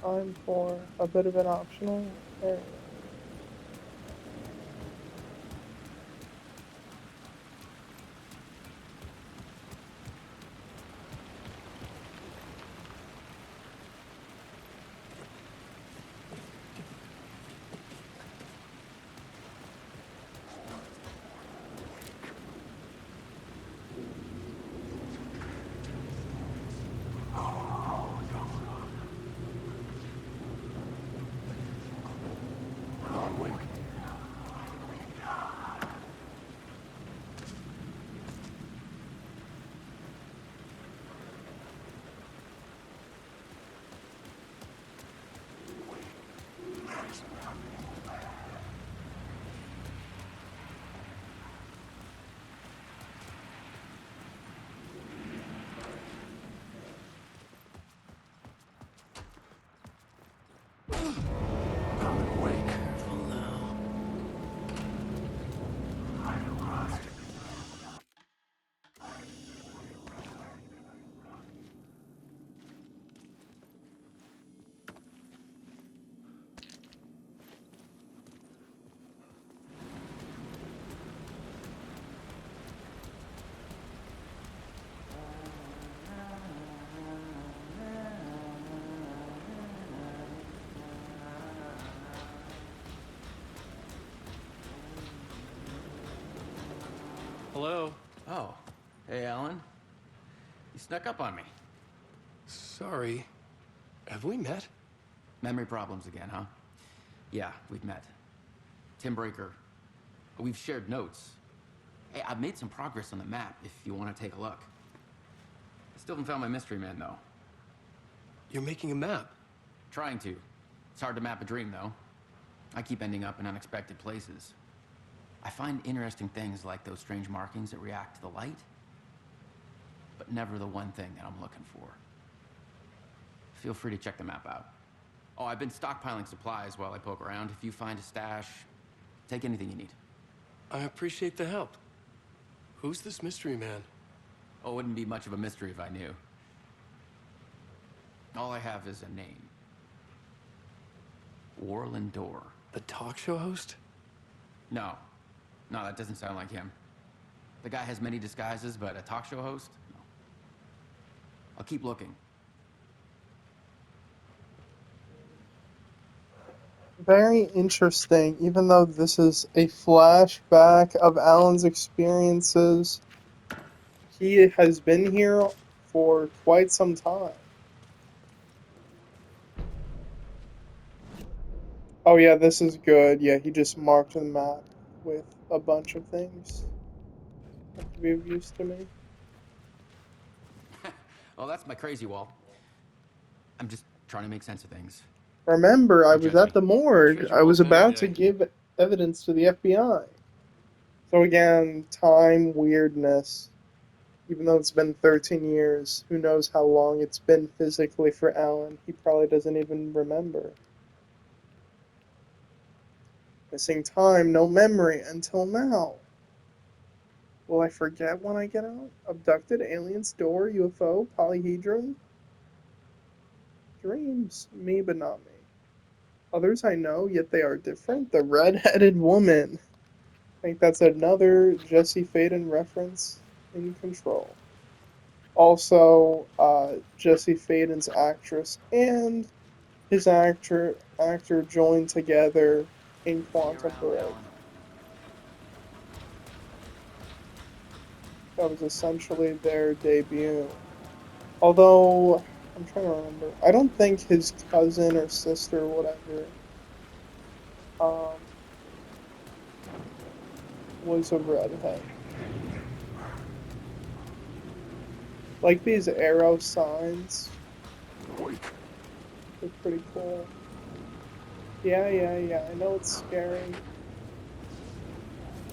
time for a bit of an optional area. Hello? Oh, hey, Alan. You snuck up on me. Sorry. Have we met? Memory problems again, huh? Yeah, we've met. Tim Breaker. We've shared notes. Hey, I've made some progress on the map if you want to take a look. I still haven't found my mystery man, though. You're making a map. Trying to. It's hard to map a dream, though. I keep ending up in unexpected places. I find interesting things like those strange markings that react to the light, but never the one thing that I'm looking for. Feel free to check the map out. Oh, I've been stockpiling supplies while I poke around. If you find a stash, take anything you need. I appreciate the help. Who's this mystery man? Oh, it wouldn't be much of a mystery if I knew. All I have is a name. Warland Dorr. The talk show host? No. No, that doesn't sound like him. The guy has many disguises, but a talk show host? No. I'll keep looking. Very interesting, even though this is a flashback of Alan's experiences. He has been here for quite some time. Oh yeah, this is good. Yeah, he just marked the map with a bunch of things that could be of use to me. Oh, that's my crazy wall. I'm just trying to make sense of things. Remember, I Don't was judge at me. the morgue. Crazy I was Wall's better about to day. give evidence to the FBI. So again, time, weirdness. Even though it's been 13 years, who knows how long it's been physically for Alan. He probably doesn't even remember. Missing time, no memory until now. Will I forget when I get out? Abducted, aliens, door, UFO, polyhedron? Dreams. Me, but not me. Others I know, yet they are different. The red-headed woman. I think that's another Jesse Faden reference in Control. Also, Jesse Faden's actress and his actor joined together in See you Quantum around, Break. Alan. That was essentially their debut. Although I'm trying to remember, I don't think his cousin or sister, or whatever, um, was a redhead. Like these arrow signs, they're pretty cool. Yeah. I know it's scary.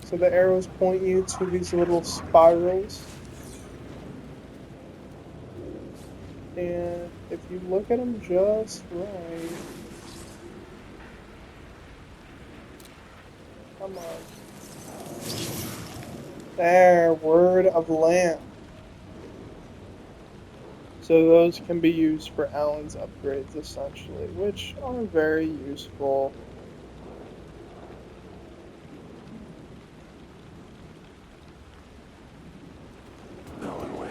So the arrows point you to these little spirals, and if you look at them just right, come on, there, word of lamp. So those can be used for Alan's upgrades essentially, which are very useful. Alan Wake.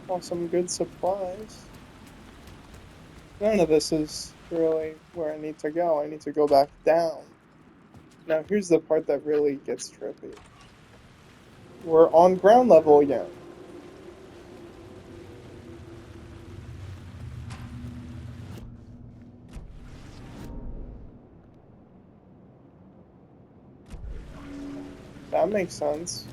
Oh, some good supplies. None of this is really where I need to go. I need to go back down. Now here's the part that really gets trippy. We're on ground level again. That makes sense.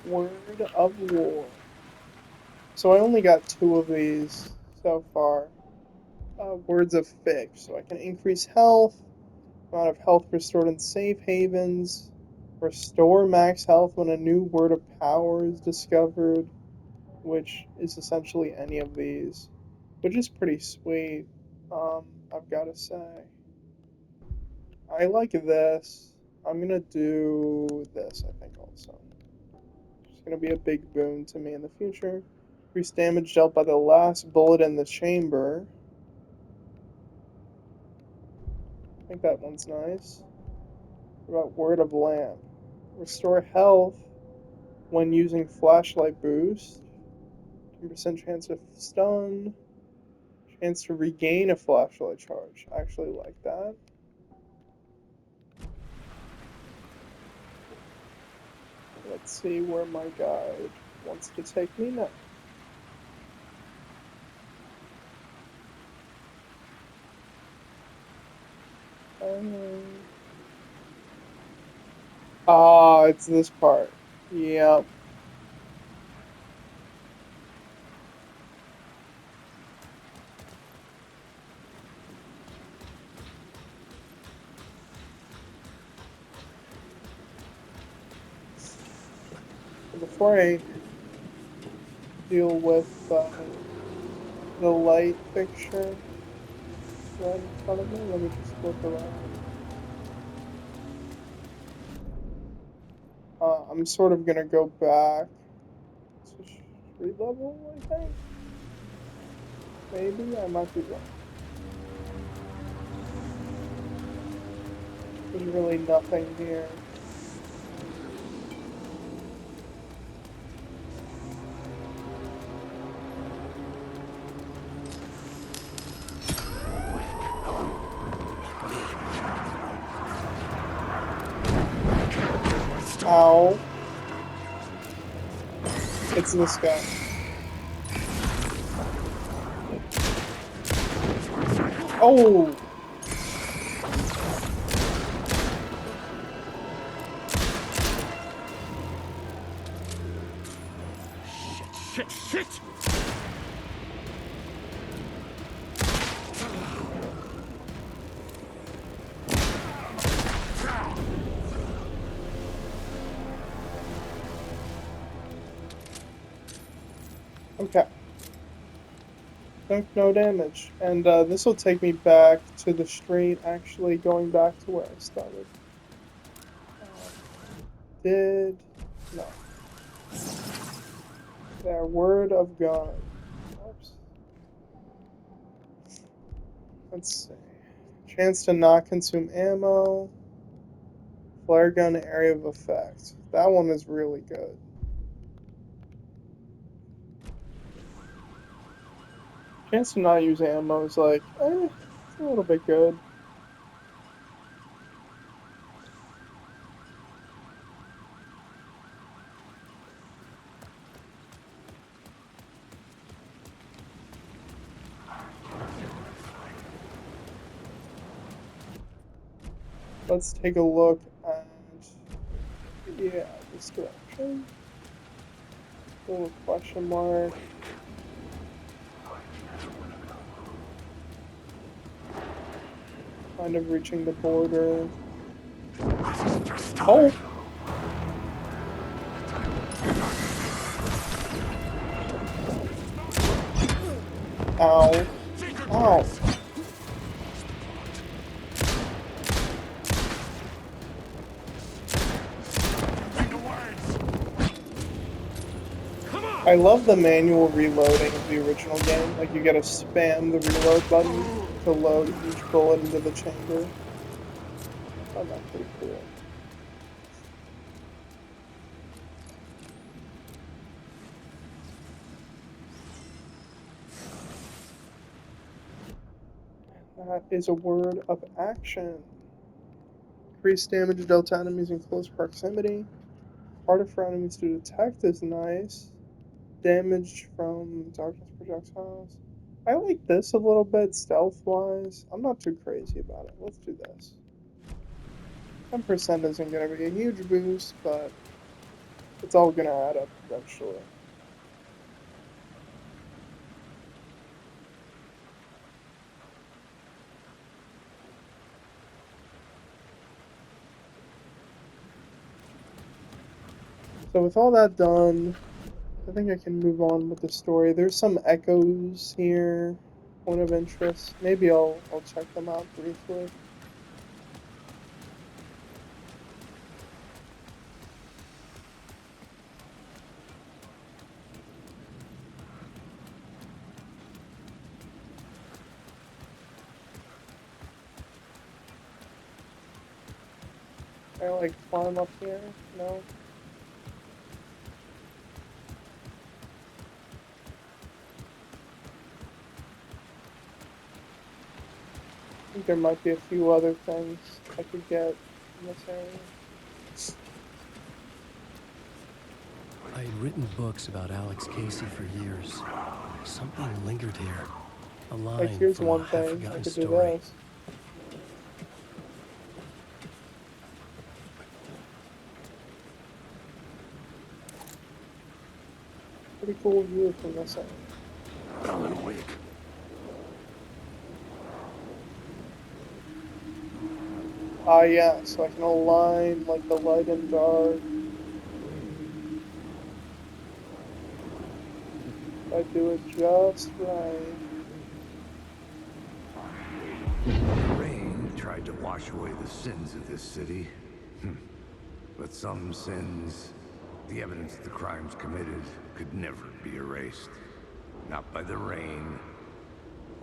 Word of War. So I only got 2 of these so far. Words of Fic. So I can increase health, amount of health restored in safe havens, restore max health when a new word of power is discovered, which is essentially any of these, which is pretty sweet. I've got to say. I like this. I'm gonna do this, I think, also. It's gonna be a big boon to me in the future. Increase damage dealt by the last bullet in the chamber. I think that one's nice. What about Word of Lamp? Restore health when using flashlight boost. 10% chance of stun. Chance to regain a flashlight charge. I actually like that. Let's see where my guide wants to take me now. Ah, it's this part. Yep. Before I deal with the light fixture right in front of me, let me just look around. I'm sort of gonna go back to street level, I think. Maybe I might be wrong. There's really nothing here. Ow. It's this guy. Oh! Shit! Okay. Took no damage. And this will take me back to the street, actually going back to where I started. Did... No. There, Word of God. Oops. Let's see. Chance to not consume ammo. Flare gun area of effect. That one is really good. Chance to not use ammo is like, it's a little bit good. Let's take a look at, yeah, this direction. Little question mark. Kind of reaching the border. Oh! Ow. Ow. I love the manual reloading of the original game. Like, you gotta spam the reload button to load each bullet into the chamber. I found that pretty cool. That is a word of action. Increased damage dealt to enemies in close proximity. Harder for enemies to detect is nice. Damage from darkness projectiles. I like this a little bit stealth-wise. I'm not too crazy about it. Let's do this. 10% isn't going to be a huge boost, but it's all going to add up eventually. So with all that done, I think I can move on with the story. There's some echoes here, point of interest. Maybe I'll check them out briefly. Can I like climb up here? No? I think there might be a few other things I could get in this area. I had written books about Alex Casey for years. Something lingered here. A Like, line here's from a one thing. I half-forgotten could do story. this. Pretty cool view from this end. Alan Wake. Ah, yeah, so I can align like the light and dark. If I do it just right. The rain tried to wash away the sins of this city. But some sins, the evidence of the crimes committed, could never be erased. Not by the rain,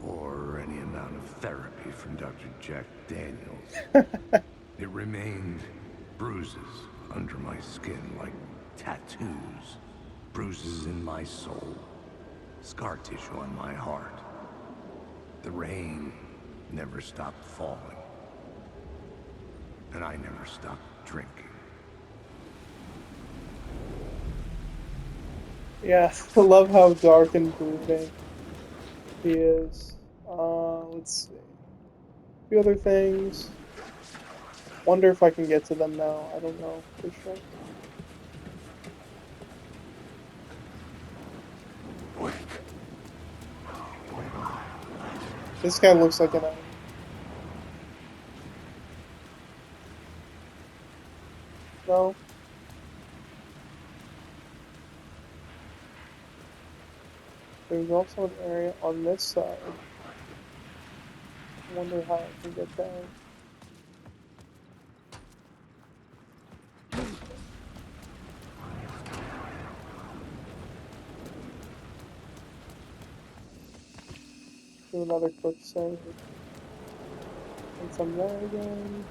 or any amount of therapy from Dr. Jack Daniels. It remained bruises under my skin like tattoos. Bruises in my soul. Scar tissue on my heart. The rain never stopped falling. And I never stopped drinking. Yeah, I love how dark and brooding he is. Let's see. A few other things. Wonder if I can get to them now. I don't know for sure. This guy looks like an enemy. No? There's also an area on this side. I wonder how I can get down. Do another quick save. And some there again.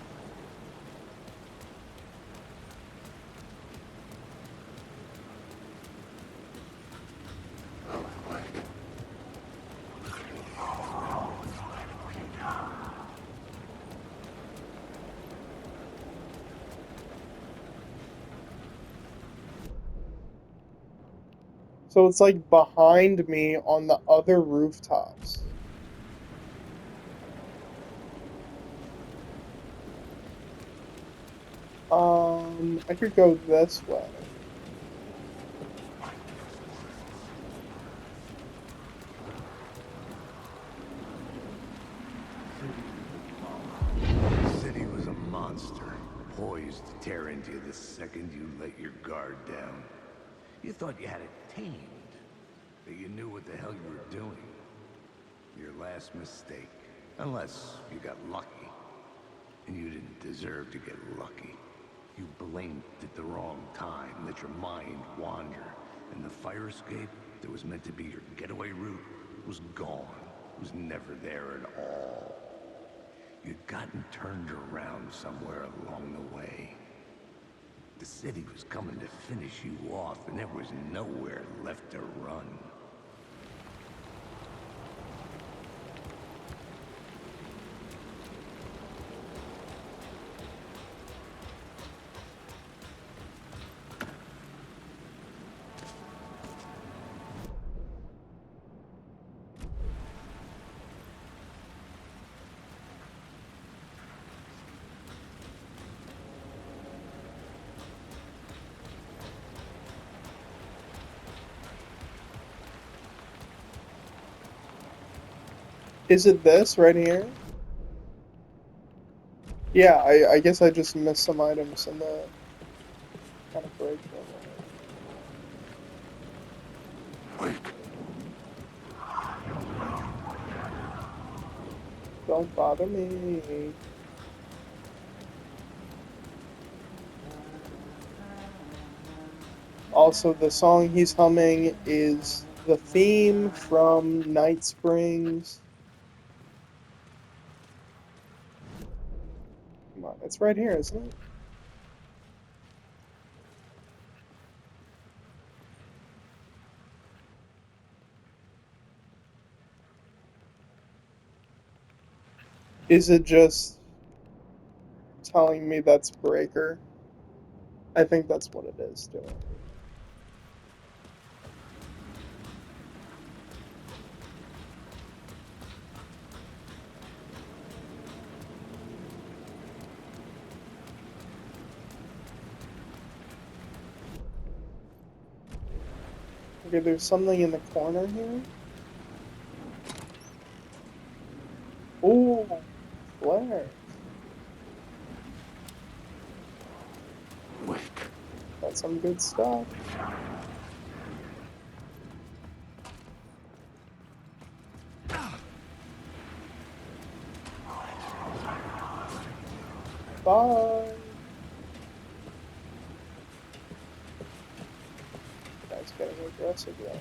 So it's like behind me on the other rooftops. I could go this way. The city was a monster, poised to tear into you the second you let your guard down. You thought you had it tamed, that you knew what the hell you were doing. Your last mistake, unless you got lucky. And you didn't deserve to get lucky. You blinked at the wrong time, let your mind wander, and the fire escape that was meant to be your getaway route was gone. It was never there at all. You'd gotten turned around somewhere along the way. The city was coming to finish you off, and there was nowhere left to run. Is it this right here? Yeah, I guess I just missed some items in the kind of break room. Don't bother me. Also, the song he's humming is the theme from Night Springs. Come on, it's right here, isn't it? Is it just telling me that's Breaker? I think that's what it is doing. Okay, there's something in the corner here. Ooh, flare. That's some good stuff. Bye. Guy's getting aggressive now.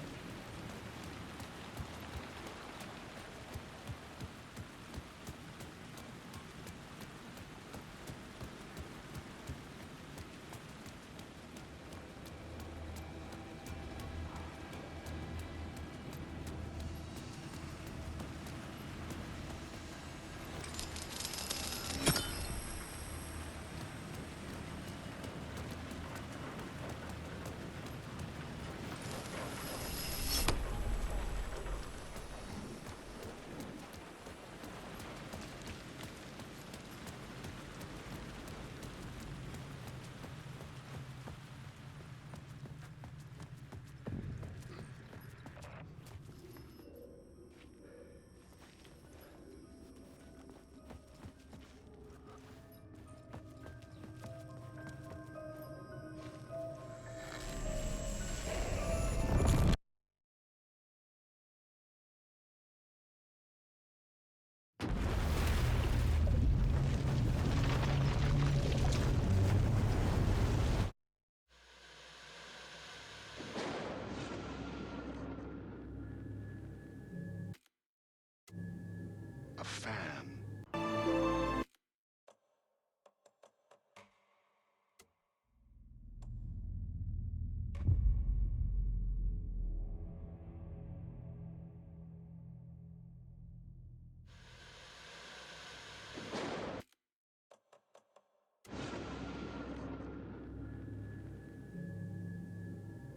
A fan.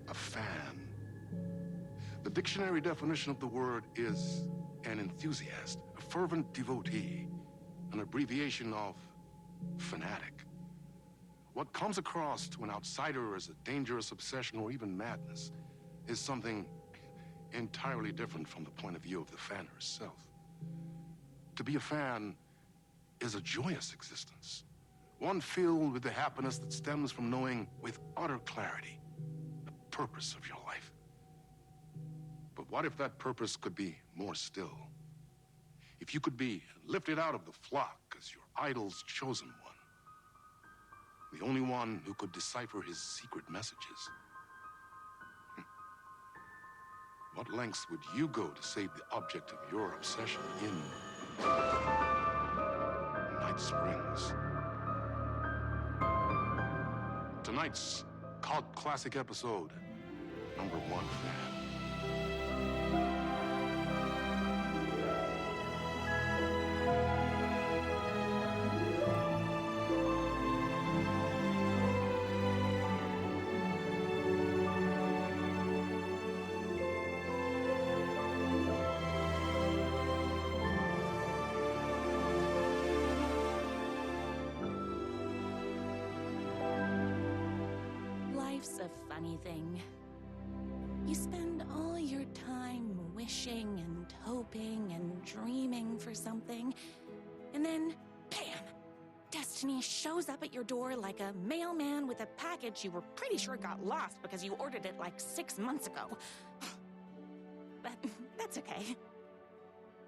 A fan. The dictionary definition of the word is an enthusiast, a fervent devotee, an abbreviation of fanatic. What comes across to an outsider as a dangerous obsession or even madness is something entirely different from the point of view of the fan herself. To be a fan is a joyous existence, one filled with the happiness that stems from knowing with utter clarity the purpose of your life. But what if that purpose could be more still? If you could be lifted out of the flock as your idol's chosen one, the only one who could decipher his secret messages. What lengths would you go to save the object of your obsession in Night Springs? Tonight's cult classic episode, #1 Fan. Life's a funny thing. You spend all your time wishing and hoping and dreaming for something, and then, bam! Destiny shows up at your door like a mailman with a package you were pretty sure got lost because you ordered it like 6 months ago. But that's okay.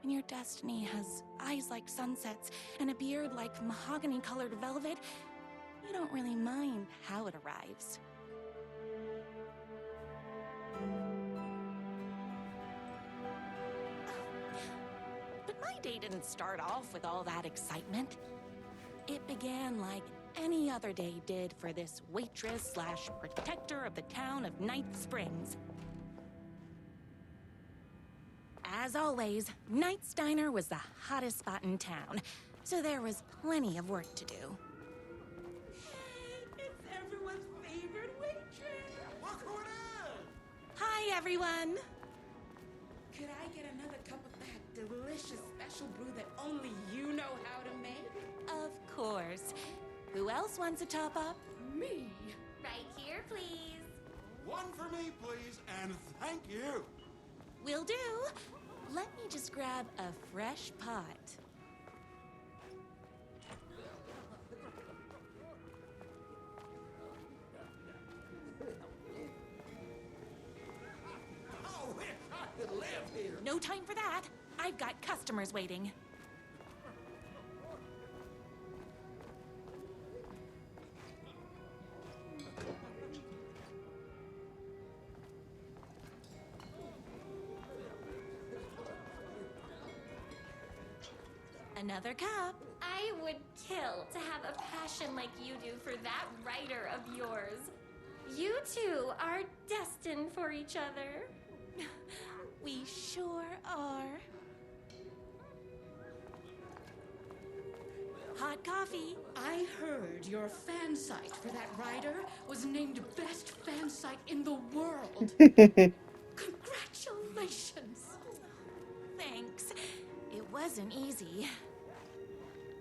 When your destiny has eyes like sunsets and a beard like mahogany-colored velvet, you don't really mind how it arrives. But my day didn't start off with all that excitement. It began like any other day did for this waitress/protector of the town of Night Springs. As always, Knight's Diner was the hottest spot in town, so there was plenty of work to do. It's everyone's favorite waitress. Look who it is! Hi, everyone! Could I get another cup of that delicious special brew that only you know how to make? Of course. Who else wants a top-up? Me. Right here, please. One for me, please, and thank you. Will do. Let me just grab a fresh pot. I wish I could live here. No time for that. I've got customers waiting. Another cup. I would kill to have a passion like you do for that writer of yours. You two are destined for each other. We sure are. Hot coffee. I heard your fan site for that writer was named best fan site in the world. Congratulations. Thanks. It wasn't easy.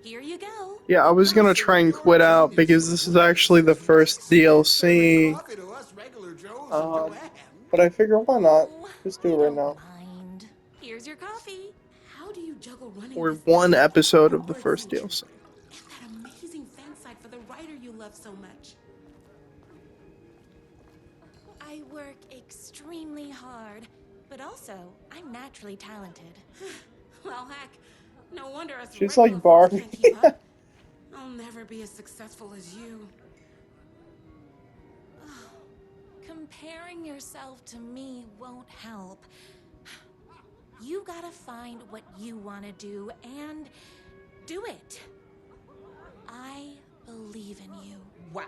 Here you go. Yeah, I was gonna try and quit out because this is actually the first DLC. Coffee to us regular Joes Um, and Joanne. But I figure why not? Oh, Just do it I right don't now. mind. Here's your coffee. How do you juggle running Or this one business episode of the and first adventure? DLC. And that amazing fan site for the writer you love so much. I work extremely hard, but also I'm naturally talented. Well, heck, no wonder us She's regular like folks Barbie. can't keep up. I'll never be as successful as you. Comparing yourself to me won't help. You gotta find what you want to do and do it. I believe in you. Wow.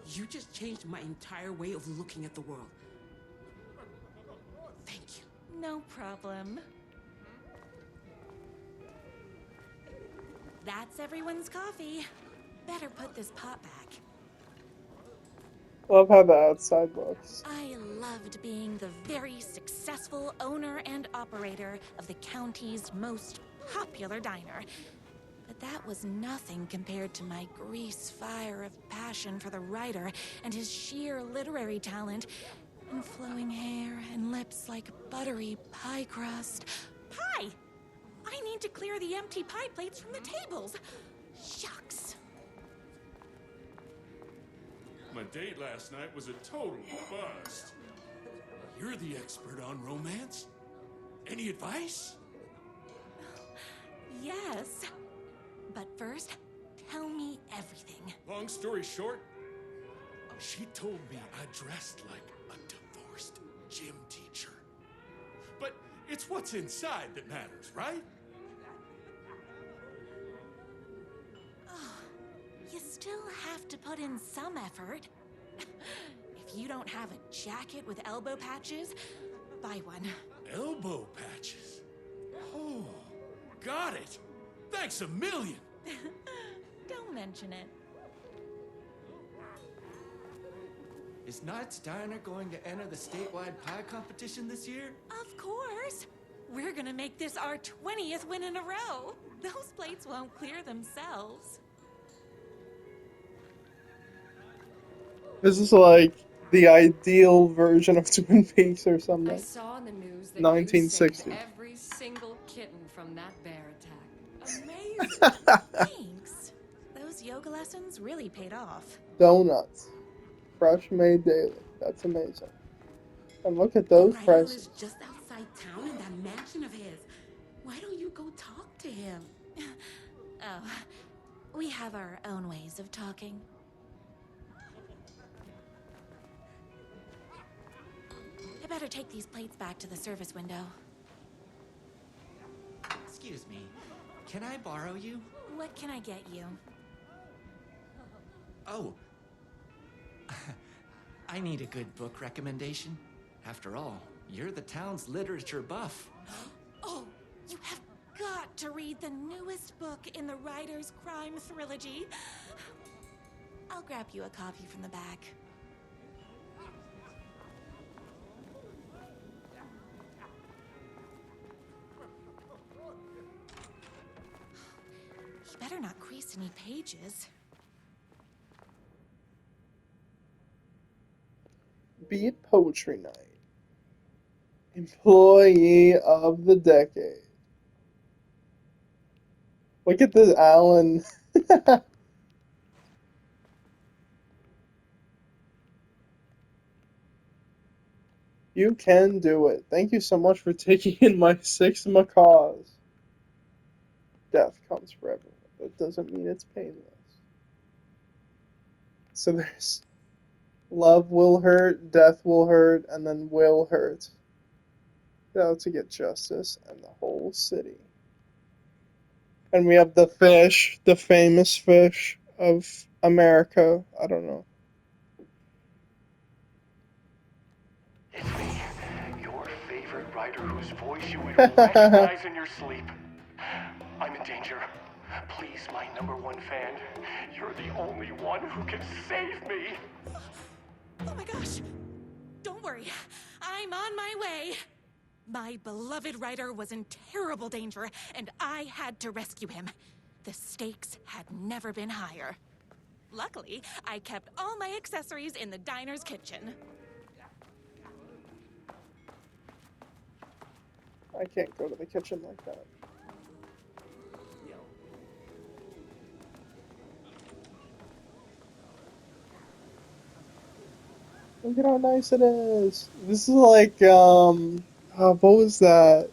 You just changed my entire way of looking at the world. Thank you. No problem. That's everyone's coffee. Better put this pot back. Love how the outside looks. I loved being the very successful owner and operator of the county's most popular diner. But that was nothing compared to my grease fire of passion for the writer and his sheer literary talent, and flowing hair and lips like buttery pie crust. Pie! I need to clear the empty pie plates from the tables. Shucks. My date last night was a total bust. You're the expert on romance. Any advice? Yes. But first, tell me everything. Long story short, she told me I dressed like a divorced gym teacher. But it's what's inside that matters, right? You still have to put in some effort. If you don't have a jacket with elbow patches, buy one. Elbow patches? Oh, got it. Thanks a million. Don't mention it. Is Knight's Diner going to enter the statewide pie competition this year? Of course. We're gonna make this our 20th win in a row. Those plates won't clear themselves. This is like the ideal version of Twin Peaks or something. I saw in the news that 1960. you saved every single kitten from that bear attack. Amazing. Thanks. Those yoga lessons really paid off. Donuts. Fresh made daily. That's amazing. And look at those Ryder prices. is just outside town in that mansion of his. Why don't you go talk to him? Oh, we have our own ways of talking. I better take these plates back to the service window. Excuse me, can I borrow you? What can I get you? Oh. I need a good book recommendation. After all, you're the town's literature buff. Oh, you have got to read the newest book in the Writer's Crime Trilogy. I'll grab you a copy from the back. You better not crease any pages. Beat Poetry Night. Employee of the Decade. Look at this, Alan. You can do it. Thank you so much for taking in my 6 macaws. Death comes for everyone. That doesn't mean it's painless. So there's love will hurt, death will hurt, and then will hurt. Out to get justice and the whole city. And we have the fish, the famous fish of America. I don't know. It's me, your favorite writer whose voice you would recognize in your sleep. I'm in danger. Please, my #1 fan, you're the only one who can save me. Oh my gosh! Don't worry, I'm on my way. My beloved writer was in terrible danger, and I had to rescue him. The stakes had never been higher. Luckily, I kept all my accessories in the diner's kitchen. I can't go to the kitchen like that. Look at how nice it is. This is like, what was that?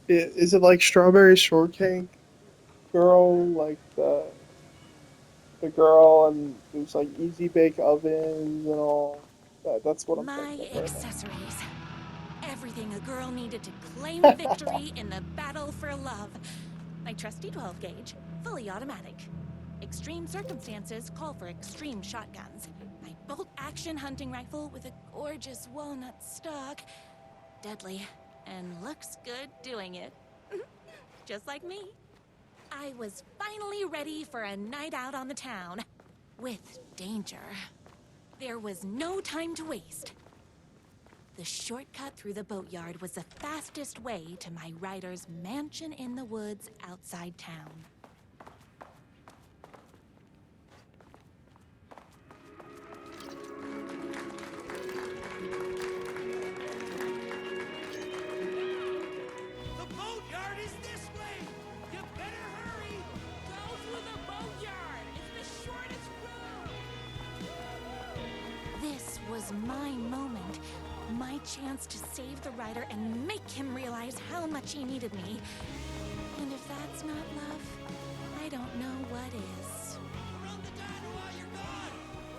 Is it like Strawberry Shortcake Girl? Like the girl, and there's like Easy Bake Ovens and all. That's what I'm thinking of right now. Accessories. Everything a girl needed to claim victory in the battle for love. My trusty 12 gauge, fully automatic. Extreme circumstances call for extreme shotguns. My bolt-action hunting rifle with a gorgeous walnut stock. Deadly, and looks good doing it. Just like me. I was finally ready for a night out on the town. With danger. There was no time to waste. The shortcut through the boatyard was the fastest way to my writer's mansion in the woods outside town. The boatyard is this way! You better hurry! Go through the boatyard. It's the shortest route. This was my moment, my chance to save the writer and make him realize how much he needed me. And if that's not love, I don't know what is. Run the diner while you're gone!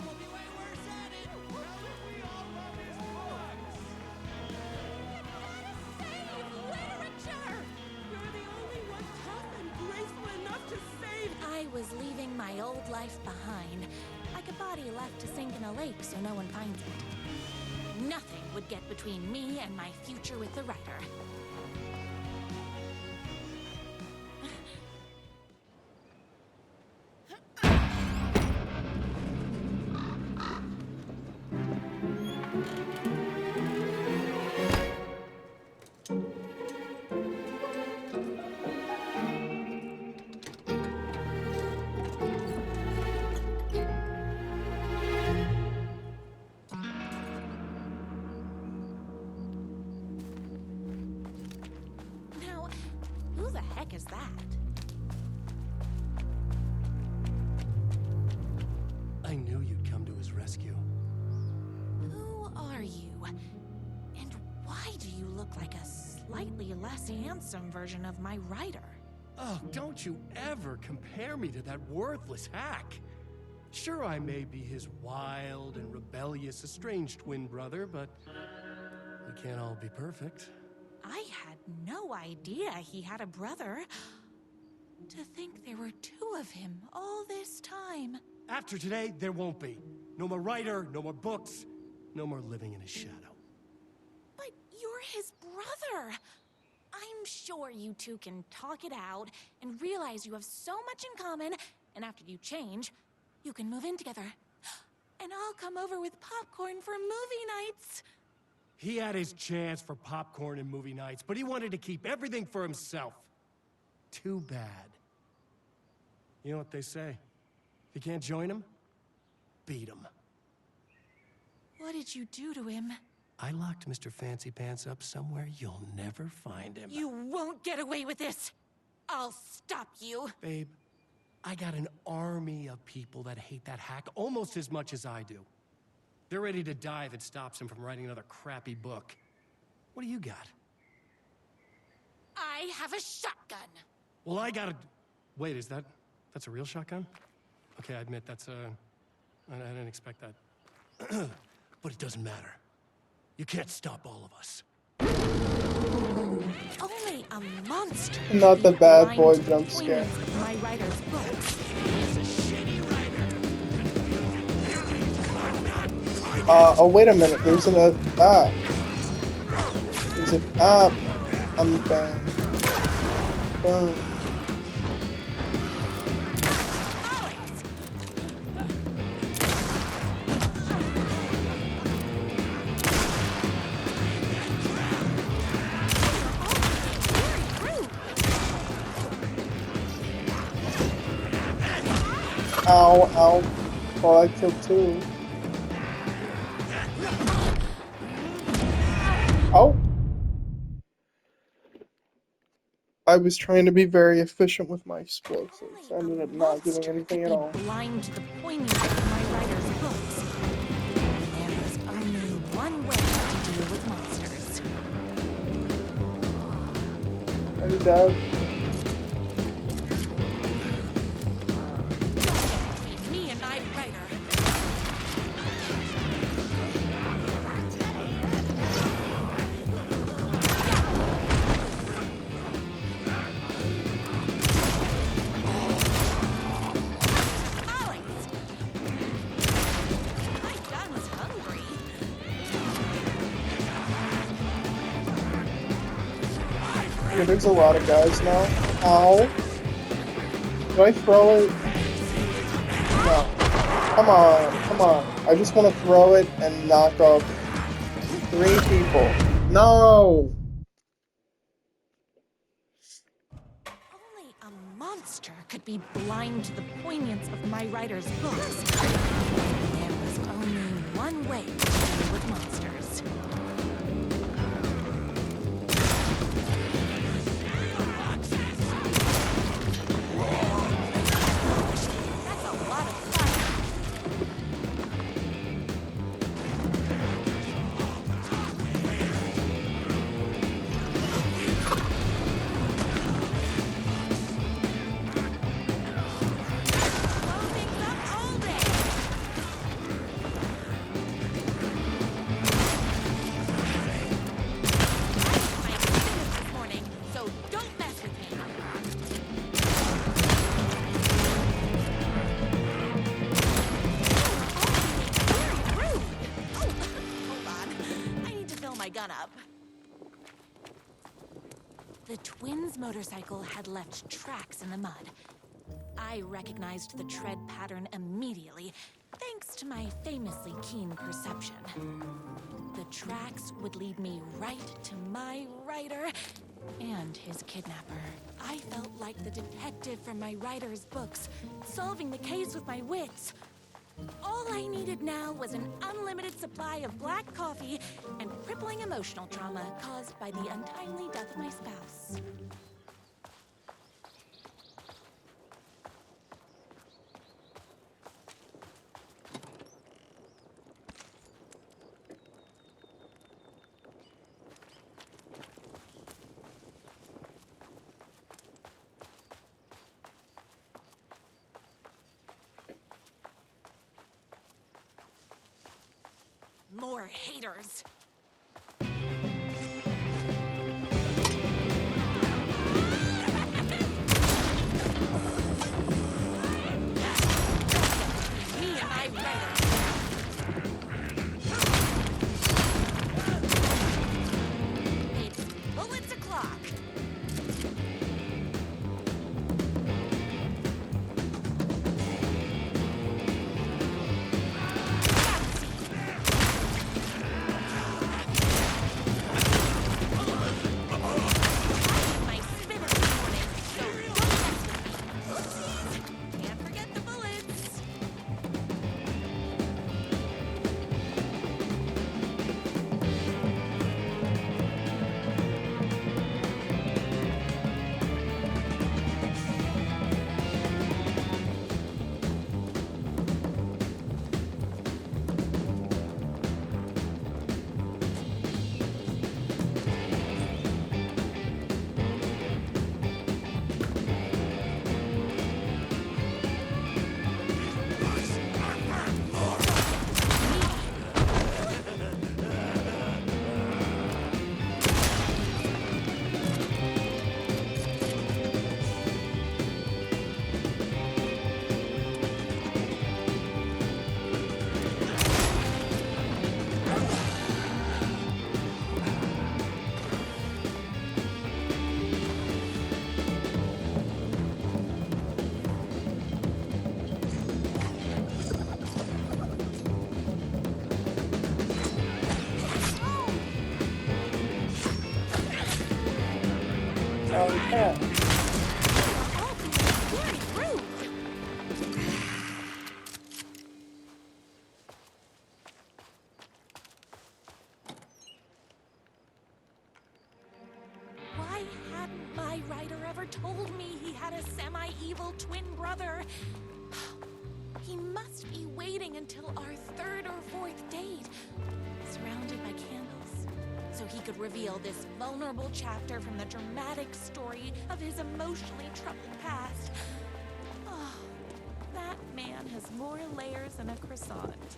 We'll be way worse at it! We all love his books! Save literature. You're the only one tough and graceful enough to save. I was leaving my old life behind, like a body left to sink in a lake so no one finds it. Nothing would get between me and my future with the writer. Now, who the heck is that? I knew you'd come to his rescue. Who are you? And why do you look like a slightly less handsome version of my writer? Oh, don't you ever compare me to that worthless hack. Sure, I may be his wild and rebellious estranged twin brother, but we can't all be perfect. I had no idea he had a brother. To think there were two of him all this time. After today, there won't be. No more writer, no more books, no more living in his shadow. But you're his brother. I'm sure you two can talk it out and realize you have so much in common, and after you change, you can move in together. And I'll come over with popcorn for movie nights. He had his chance for popcorn and movie nights, but he wanted to keep everything for himself. Too bad. You know what they say? If you can't join him, beat him. What did you do to him? I locked Mr. Fancy Pants up somewhere you'll never find him. You won't get away with this. I'll stop you. Babe, I got an army of people that hate that hack almost as much as I do. They're ready to die if it stops him from writing another crappy book. What do you got? I have a shotgun. Well, I got a... Wait, that's a real shotgun? Okay, I admit that's I didn't expect that. But it doesn't matter. You can't stop all of us. Only a monster. Not the bad boy jump scare. My writer's books. Oh, wait a minute. There's an There's an I'm bang. Boom. Ow, ow. Oh, I killed two. Oh. I was trying to be very efficient with my explosives. I ended up not doing anything at all. Blind to the poignancy of my writer's books. There was only one way to deal with monsters. Are you dead? Me and my writer. Yeah, there's a lot of guys now. Ow. Did I throw it? No. Come on, come on. I just want to throw it and knock off the 3 people. No! Only a monster could be blind to the poignance of my writer's books. There was only one way to deal with monsters. That's a lot of fire. Blow things up all day. My business this morning, so don't mess with me. Very rude. Oh, hold on. I need to fill my gun up. The twins' motorcycle had left tracks in the mud. I recognized the tread pattern immediately, thanks to my famously keen perception. The tracks would lead me right to my writer and his kidnapper. I felt like the detective from my writer's books, solving the case with my wits. All I needed now was an unlimited supply of black coffee and crippling emotional trauma caused by the untimely death of my spouse. More haters. Me and my writer. It's bullets o'clock. My spinner this morning, so don't mess with me. Oopsies. Can't forget the bullets. Oh, yeah. All being very rude. Why hadn't my writer ever told me he had a semi-evil twin brother? He must be waiting until our 3rd or 4th date, surrounded by candles, so he could reveal this vulnerable chapter from the dramatic story of his emotionally troubled past. Oh, that man has more layers than a croissant.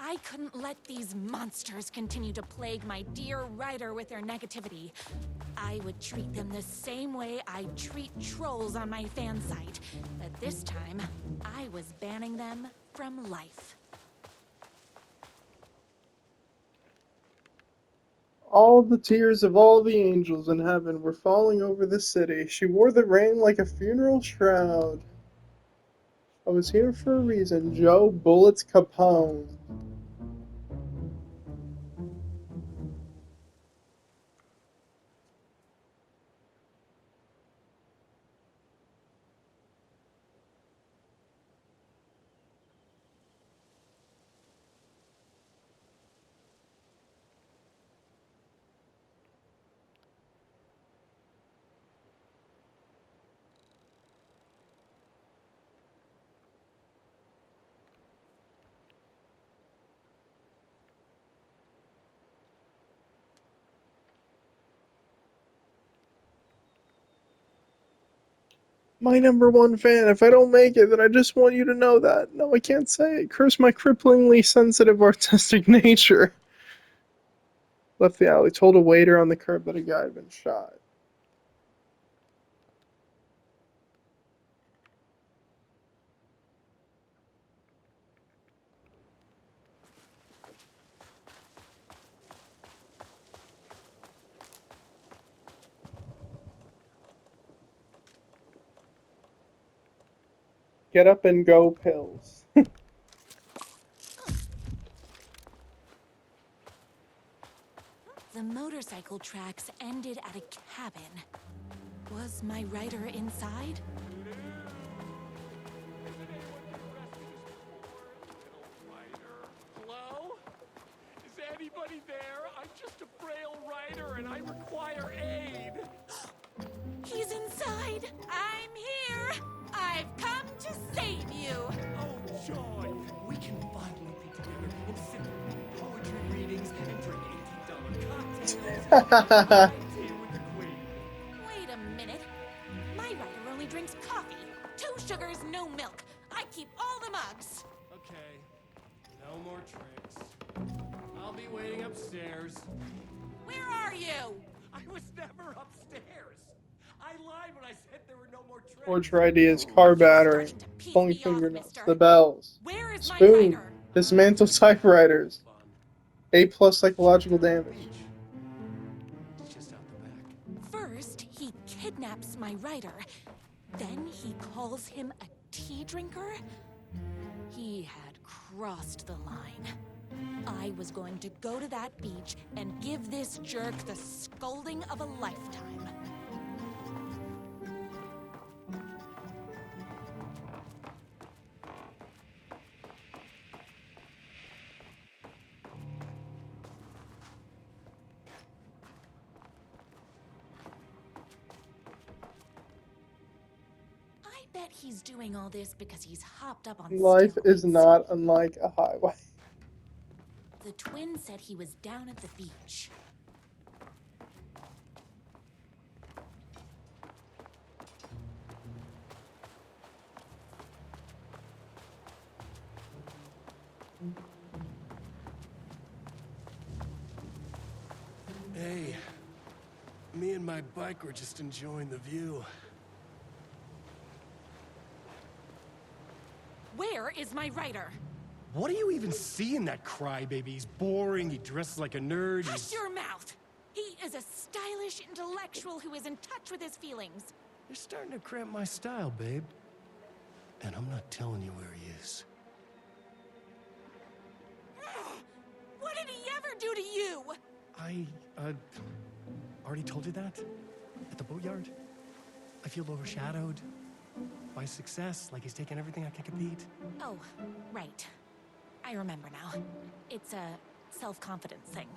I couldn't let these monsters continue to plague my dear writer with their negativity. I would treat them the same way I treat trolls on my fan site. But this time, I was banning them from life. All the tears of all the angels in heaven were falling over the city. She wore the rain like a funeral shroud. I was here for a reason, Joe Bullets Capone. My #1 fan. If I don't make it, then I just want you to know that. No, I can't say it. Curse my cripplingly sensitive artistic nature. Left the alley. Told a waiter on the curb that a guy had been shot. Get up and go pills. The motorcycle tracks ended at a cabin. Was my rider inside? Hello? Is anybody there? I'm just a frail rider and I require aid. He's inside! I'm here! I've come to save you! Oh, joy! We can finally be together and sit through poetry readings and drink $18 cocktails. Right here with the queen. Wait a minute. My rider only drinks coffee. 2 sugars, no milk. I keep all the mugs. Okay, no more tricks. I'll be waiting upstairs. Where are you? I was never upstairs. I lied when I said there were no more tricks. Torture ideas, car battering, Starting to piss pulling me off, fingernails, mister. the bells, Where is my spoon, rider? dismantle typewriters, A+ psychological damage. It's just out the back. First, he kidnaps my rider. Then he calls him a tea drinker. He had crossed the line. I was going to go to that beach and give this jerk the scolding of a lifetime. I bet he's doing all this because he's hopped up on Life is steroids. not unlike a highway. The twin said he was down at the beach. Hey, me and my bike were just enjoying the view. Where is my rider? What do you even see in that crybaby? He's boring, he dresses like a nerd, Hush he's... your mouth! He is a stylish intellectual who is in touch with his feelings. You're starting to cramp my style, babe. And I'm not telling you where he is. What did he ever do to you? I, already told you that? At the boatyard? I feel overshadowed by success, like he's taken everything I can compete. Oh, right. I remember now. It's a self-confidence thing.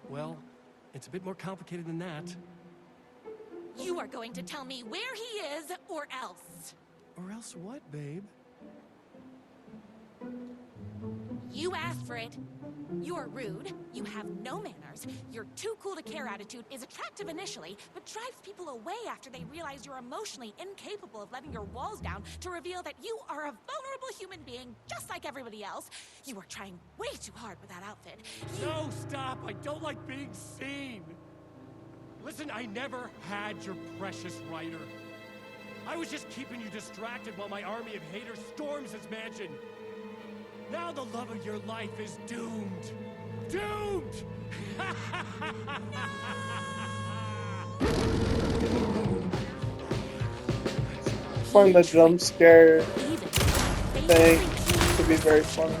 Well, it's a bit more complicated than that. You are going to tell me where he is, or else. Or else what, babe? You asked for it. You're rude, you have no manners, your too cool to care attitude is attractive initially, but drives people away after they realize you're emotionally incapable of letting your walls down to reveal that you are a vulnerable human being just like everybody else. You are trying way too hard with that outfit. No, stop! I don't like being seen! Listen, I never had your precious Ryder. I was just keeping you distracted while my army of haters storms his mansion. Now the love of your life is doomed. Doomed! Find the jump scare thing to be very funny.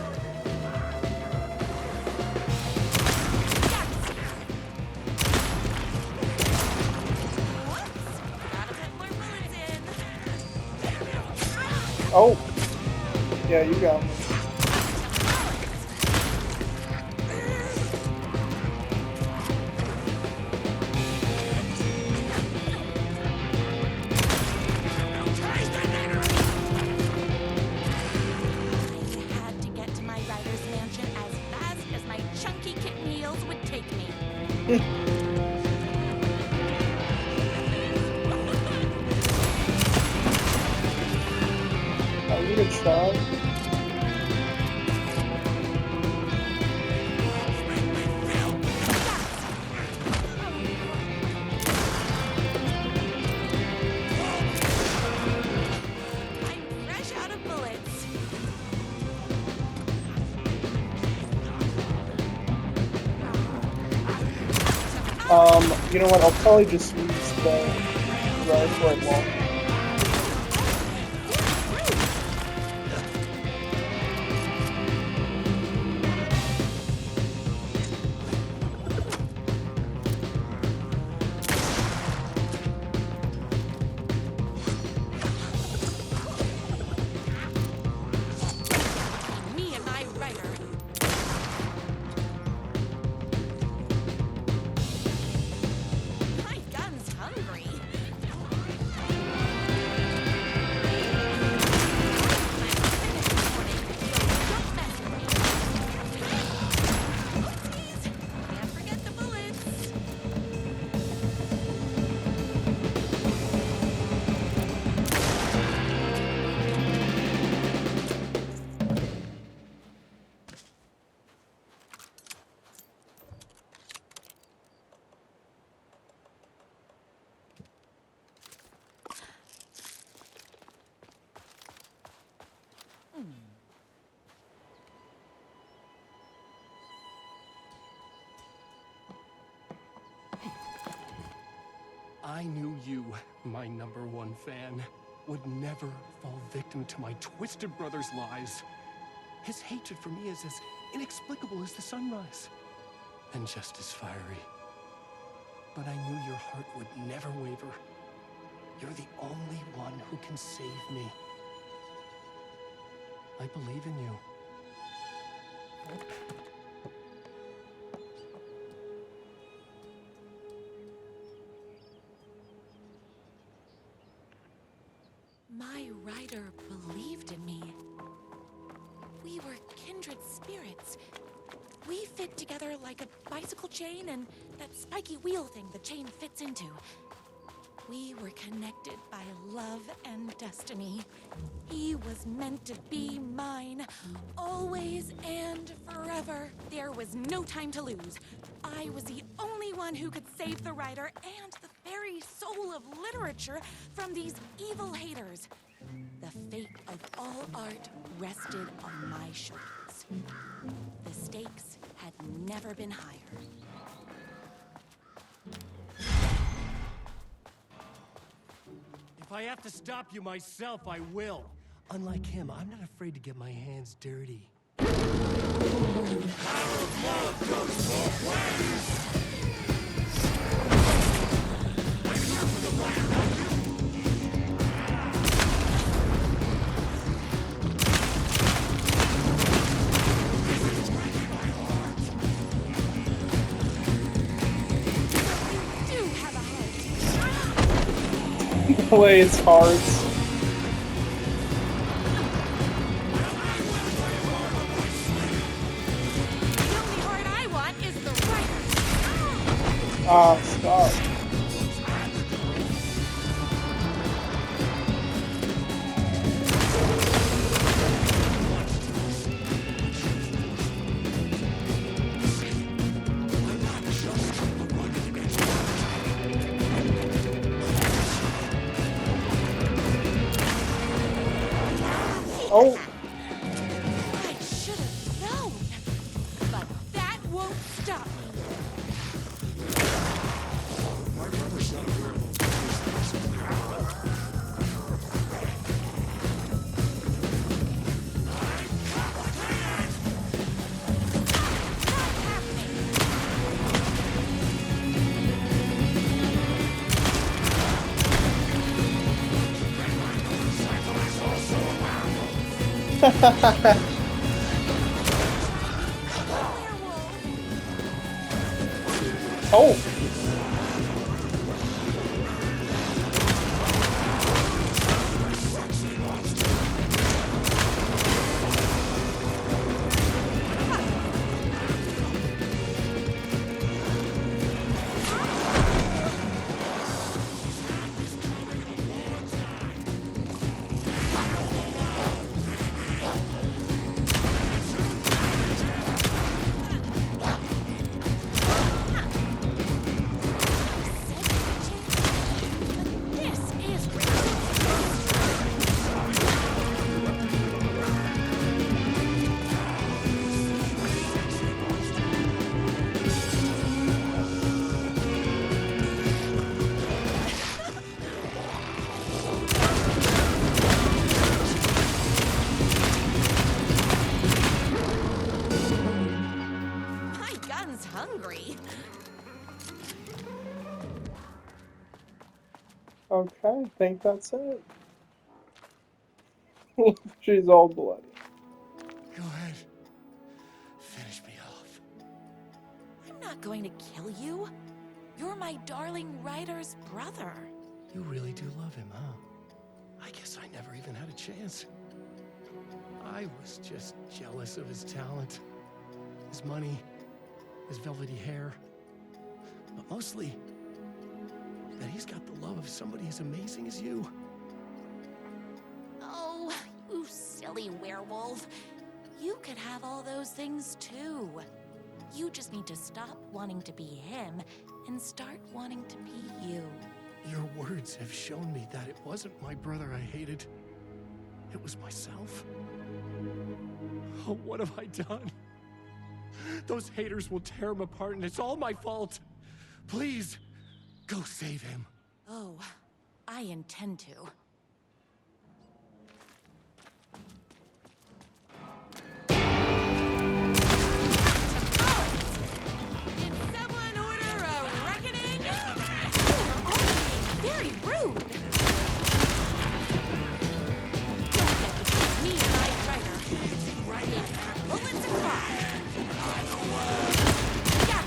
Oh, yeah, you got me. That was a good shot. I'm fresh out of bullets. You know what? I'll probably just use the rifle at long. Me and my Ryder. My gun's hungry. Can't forget the bullets. I knew you, my #1 fan, would never fall victim to my twisted brother's lies. His hatred for me is as inexplicable as the sunrise, and just as fiery. But I knew your heart would never waver. You're the only one who can save me. I believe in you. My Ryder believed in me. We were kindred spirits. We fit together like a bicycle chain and that spiky wheel thing the chain fits into. We were connected by love and destiny. He was meant to be mine, always and forever. There was no time to lose. I was the only one who could save the Ryder and the very soul of literature from these evil haters. The fate of all art rested on my shoulders. The stakes had never been higher. If I have to stop you myself, I will. Unlike him, I'm not afraid to get my hands dirty. Do have a heart. The way it's hard. The only heart I want is the Ryder. Ah, stop. Oh, I should have known. But that won't stop me. My brother's not a werewolf. oh. This is my gun's hungry. Okay, I think that's it. She's all bloody. Go ahead. Finish me off. I'm not going to kill you. You're my darling writer's brother. You really do love him, huh? I guess I never even had a chance. I was just jealous of his talent, his money, his velvety hair. But mostly, that he's got the love of somebody as amazing as you. Oh, you silly werewolf. You could have all those things too. You just need to stop wanting to be him and start wanting to be you. Your words have shown me that it wasn't my brother I hated. It was myself. Oh, what have I done? Those haters will tear him apart, and it's all my fault. Please, go save him. Oh, I intend to. Did someone order a reckoning? Oh, very rude. Don't get between me and my writer. Right, bullets across. Yes.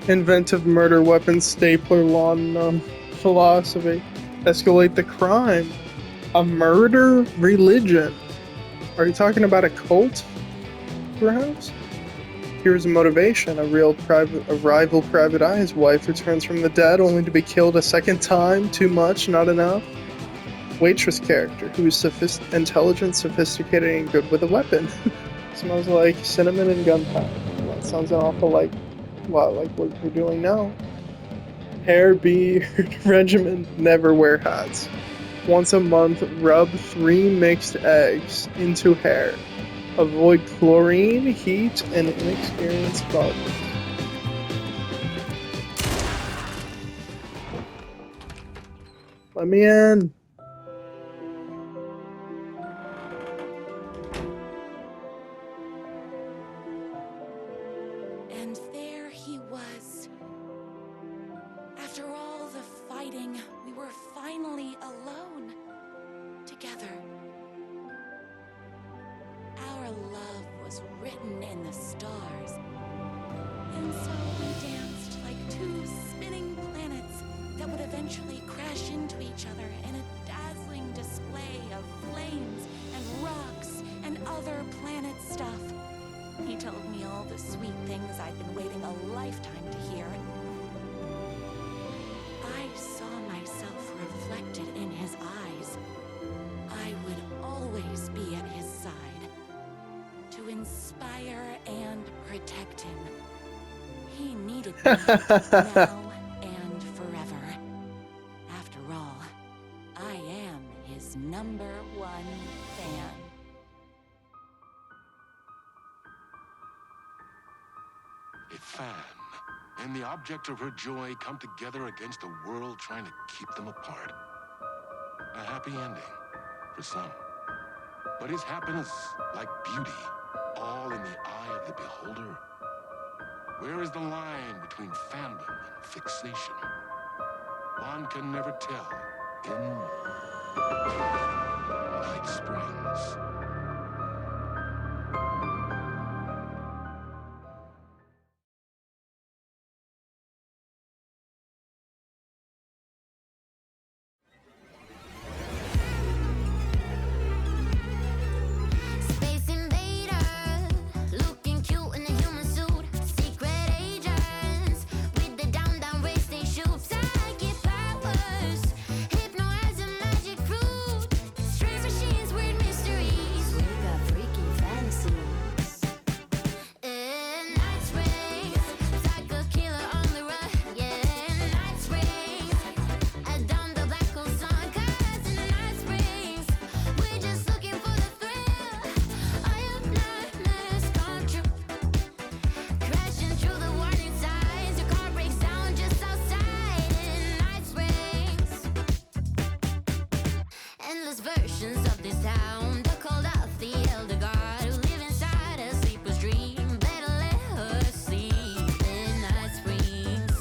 Inventive murder weapon stapler laudanum philosophy. Escalate the crime. A murder religion. Are you talking about a cult? Perhaps? Here's a motivation. A rival private eye's wife returns from the dead only to be killed a second time. Too much, not enough. Waitress character who is intelligent, sophisticated, and good with a weapon. Smells like cinnamon and gunpowder. That sounds an awful like what we're doing now. Hair beard regimen, never wear hats. Once a month, rub 3 mixed eggs into hair. Avoid chlorine, heat, and inexperienced barbers. Let me in. And there he was. After all the fighting, we were finally alone. Together. Our love was written in the stars. And so we danced like two spinning planets that would eventually crash into each other in a dazzling display of flames and rocks and other planet stuff. He told me all the sweet things I'd been waiting a lifetime to hear. I saw myself reflected in his eyes. I would always be at his side to inspire and protect him. He needed me now and forever. After all, I am his #1 fan. A fan and the object of her joy come together against a world trying to keep them apart. A happy ending for some. But is happiness, like beauty, all in the eye of the beholder? Where is the line between fandom and fixation? One can never tell in Night Springs. Space invader, looking cute in a human suit. Secret agents with the down race they shoot. Psychic powers, hypnotizing magic fruit. Strange machines, weird mysteries. We got freaky fantasies. In Night Springs, psycho killer on the run. Yeah, in Night Springs, down the black hole sun. 'Cause in Night Springs, we're just looking for the thrill. All your nightmares come true. Crashing through the warning signs. Your car breaks down just outside in Night Springs. Endless versions of this town. They called out the elder god who live inside a sleeper's dream. Better let her sleep in Night Springs.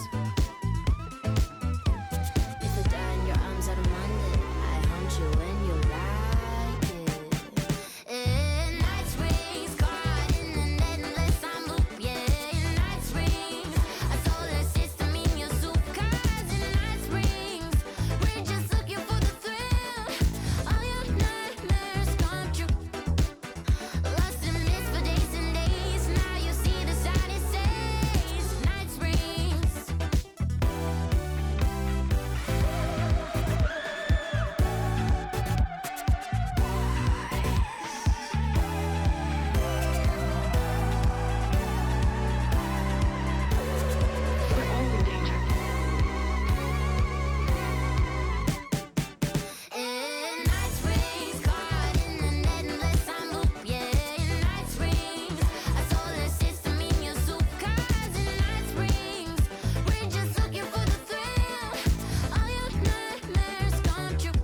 If I die in your arms, I don't mind it. I haunt you when you like it. In Night Springs, caught in an endless time loop. Yeah, in Night Springs, a solar system in your soup. 'Cause in Night Springs, we're just looking for the thrill. All your nightmares come true. Lost in mist for days and days. Now you see the sign it says Night Springs. In Night Springs, caught in an endless time loop. Yeah, in Night Springs, a solar system in your soup. 'Cause in Night Springs, we're just looking for the thrill. All your nightmares come true.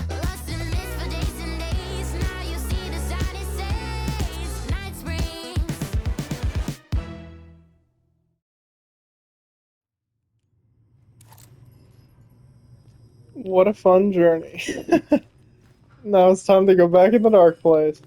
Lost in mist for days and days. Now you see the sign it says Night Springs. What a fun journey. Now it's time to go back in the dark place.